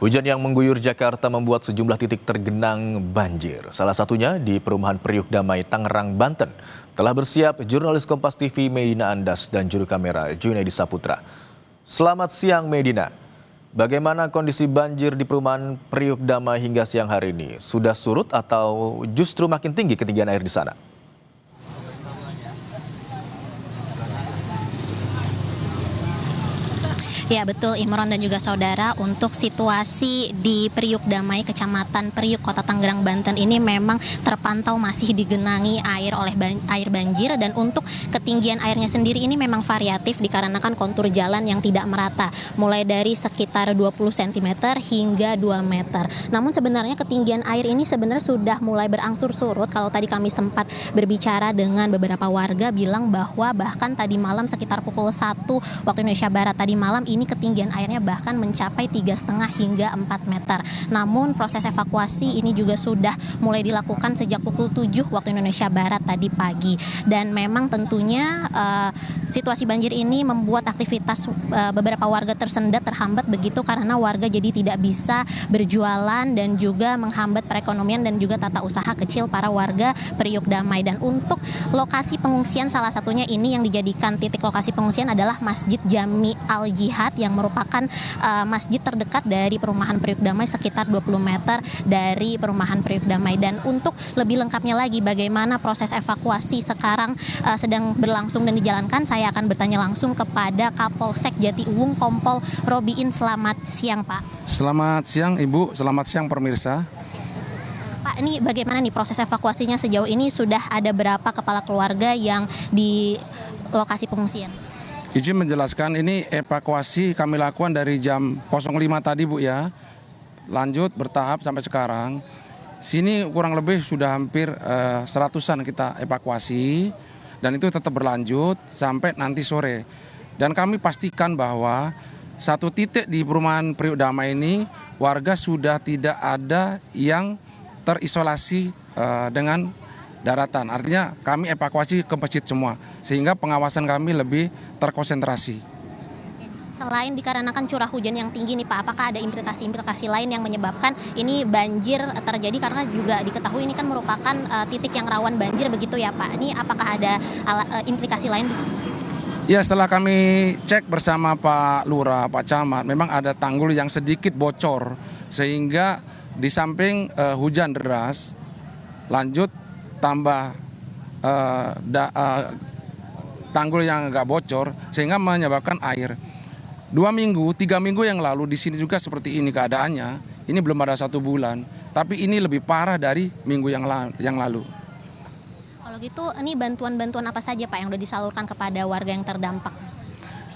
Hujan yang mengguyur Jakarta membuat sejumlah titik tergenang banjir. Salah satunya di perumahan Priuk Damai, Tangerang, Banten. Telah bersiap jurnalis Kompas TV Medina Andas dan juru kamera Junaidi Saputra. Selamat siang Medina. Bagaimana kondisi banjir di perumahan Priuk Damai hingga siang hari ini? Sudah surut atau justru makin tinggi ketinggian air di sana? Ya betul Imron dan juga saudara, untuk situasi di Priuk Damai, Kecamatan Priuk, Kota Tangerang, Banten ini memang terpantau masih digenangi air oleh air banjir, dan untuk ketinggian airnya sendiri ini memang variatif dikarenakan kontur jalan yang tidak merata, mulai dari sekitar 20 cm hingga 2 meter. Namun sebenarnya ketinggian air ini sebenarnya sudah mulai berangsur surut. Kalau tadi kami sempat berbicara dengan beberapa warga bilang bahwa bahkan tadi malam sekitar pukul 1 waktu Indonesia Barat tadi malam ini ketinggian airnya bahkan mencapai 3,5 hingga 4 meter. Namun proses evakuasi ini juga sudah mulai dilakukan sejak pukul 7 waktu Indonesia Barat tadi pagi. Dan memang tentunya situasi banjir ini membuat aktivitas beberapa warga tersendat, terhambat begitu, karena warga jadi tidak bisa berjualan dan juga menghambat perekonomian dan juga tata usaha kecil para warga Priuk Damai. Dan untuk lokasi pengungsian, salah satunya ini yang dijadikan titik lokasi pengungsian adalah Masjid Jami Al-Jihad yang merupakan masjid terdekat dari perumahan Priuk Damai, sekitar 20 meter dari perumahan Priuk Damai. Dan untuk lebih lengkapnya lagi bagaimana proses evakuasi sekarang sedang berlangsung dan dijalankan, saya akan bertanya langsung kepada Kapolsek Jatiuwung Kompol Robiin. Selamat siang Pak. Selamat siang Ibu, selamat siang pemirsa. Pak, ini bagaimana nih proses evakuasinya sejauh ini? Sudah ada berapa kepala keluarga yang di lokasi pengungsian? Izin menjelaskan, ini evakuasi kami lakukan dari jam 05 tadi Bu ya. Lanjut bertahap sampai sekarang. Sini kurang lebih sudah hampir 100-an kita evakuasi. Dan itu tetap berlanjut sampai nanti sore. Dan kami pastikan bahwa satu titik di perumahan Priuk Damai ini warga sudah tidak ada yang terisolasi dengan daratan. Artinya kami evakuasi ke masjid semua, sehingga pengawasan kami lebih terkonsentrasi. Selain dikarenakan curah hujan yang tinggi nih Pak, apakah ada implikasi-implikasi lain yang menyebabkan ini banjir terjadi? Karena juga diketahui ini kan merupakan titik yang rawan banjir begitu ya Pak. Ini apakah ada implikasi lain? Ya, setelah kami cek bersama Pak Lurah, Pak Camat, memang ada tanggul yang sedikit bocor, sehingga di samping hujan deras, lanjut tambah tanggul yang agak bocor sehingga menyebabkan air. 2 minggu, 3 minggu yang lalu di sini juga seperti ini keadaannya. Ini belum ada 1 bulan, tapi ini lebih parah dari minggu yang lalu. Kalau gitu, ini bantuan-bantuan apa saja Pak yang sudah disalurkan kepada warga yang terdampak?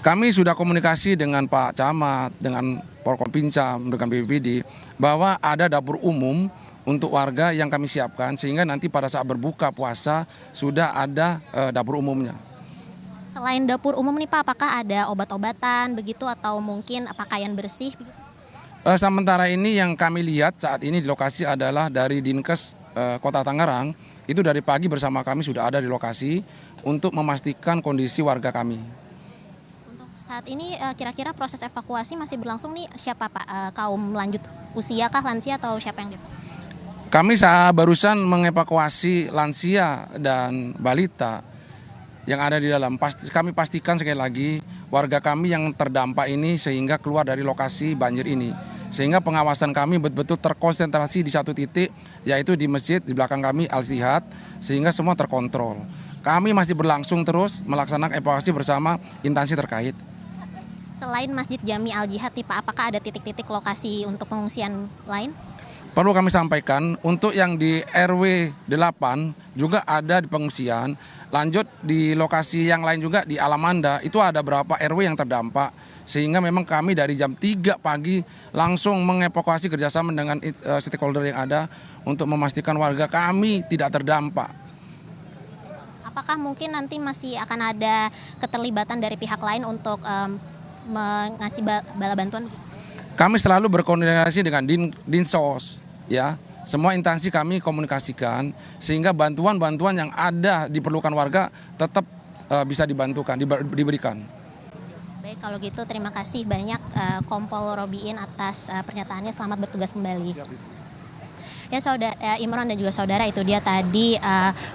Kami sudah komunikasi dengan Pak Camat, dengan Porkompinjam, dengan BPBD, bahwa ada dapur umum untuk warga yang kami siapkan, sehingga nanti pada saat berbuka puasa sudah ada dapur umumnya. Selain dapur umum nih Pak, apakah ada obat-obatan begitu atau mungkin pakaian bersih? Sementara ini yang kami lihat saat ini di lokasi adalah dari Dinkes Kota Tangerang, itu dari pagi bersama kami sudah ada di lokasi untuk memastikan kondisi warga kami. Untuk saat ini kira-kira proses evakuasi masih berlangsung nih, siapa Pak? Kaum lanjut usia kah, lansia atau siapa yang dievakuasi? Kami barusan mengevakuasi lansia dan balita yang ada di dalam. Kami pastikan sekali lagi warga kami yang terdampak ini sehingga keluar dari lokasi banjir ini. Sehingga pengawasan kami betul-betul terkonsentrasi di satu titik, yaitu di masjid di belakang kami Al-Jihad, sehingga semua terkontrol. Kami masih berlangsung terus melaksanakan evakuasi bersama instansi terkait. Selain Masjid Jami Al-Jihad nih Pak, apakah ada titik-titik lokasi untuk pengungsian lain? Perlu kami sampaikan, untuk yang di RW 8 juga ada di pengungsian. Lanjut di lokasi yang lain juga di Alamanda, itu ada berapa RW yang terdampak. Sehingga memang kami dari jam 3 pagi langsung mengevakuasi kerjasama dengan stakeholder yang ada untuk memastikan warga kami tidak terdampak. Apakah mungkin nanti masih akan ada keterlibatan dari pihak lain untuk mengasih bala bantuan? Kami selalu berkoordinasi dengan Dinsos, ya. Semua instansi kami komunikasikan sehingga bantuan-bantuan yang ada diperlukan warga tetap bisa diberikan. Baik, kalau gitu terima kasih banyak Kompol Robiin atas pernyataannya. Selamat bertugas kembali. Ya saudara Imron dan juga saudara, itu dia tadi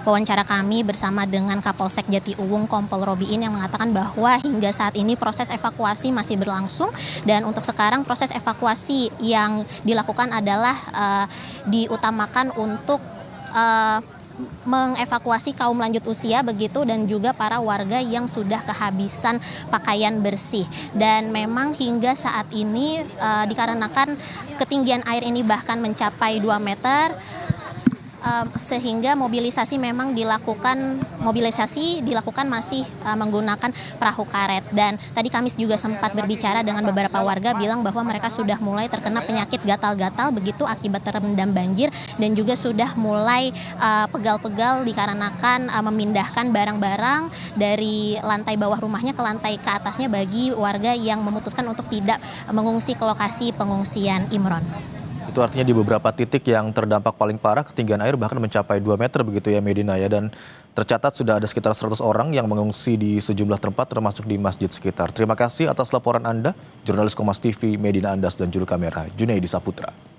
wawancara kami bersama dengan Kapolsek Jatiuwung Kompol Robiin yang mengatakan bahwa hingga saat ini proses evakuasi masih berlangsung, dan untuk sekarang proses evakuasi yang dilakukan adalah diutamakan untuk mengevakuasi kaum lanjut usia begitu, dan juga para warga yang sudah kehabisan pakaian bersih. Dan memang hingga saat ini dikarenakan ketinggian air ini bahkan mencapai 2 meter, sehingga mobilisasi dilakukan masih menggunakan perahu karet. Dan tadi kami juga sempat berbicara dengan beberapa warga, bilang bahwa mereka sudah mulai terkena penyakit gatal-gatal begitu akibat terendam banjir, dan juga sudah mulai pegal-pegal dikarenakan memindahkan barang-barang dari lantai bawah rumahnya ke lantai ke atasnya bagi warga yang memutuskan untuk tidak mengungsi ke lokasi pengungsian. Imron. Itu artinya di beberapa titik yang terdampak paling parah ketinggian air bahkan mencapai 2 meter begitu ya Medina ya, dan tercatat sudah ada sekitar 100 orang yang mengungsi di sejumlah tempat termasuk di masjid sekitar. Terima kasih atas laporan Anda, jurnalis Kompas TV Medina Andas dan juru kamera Junaidi Saputra.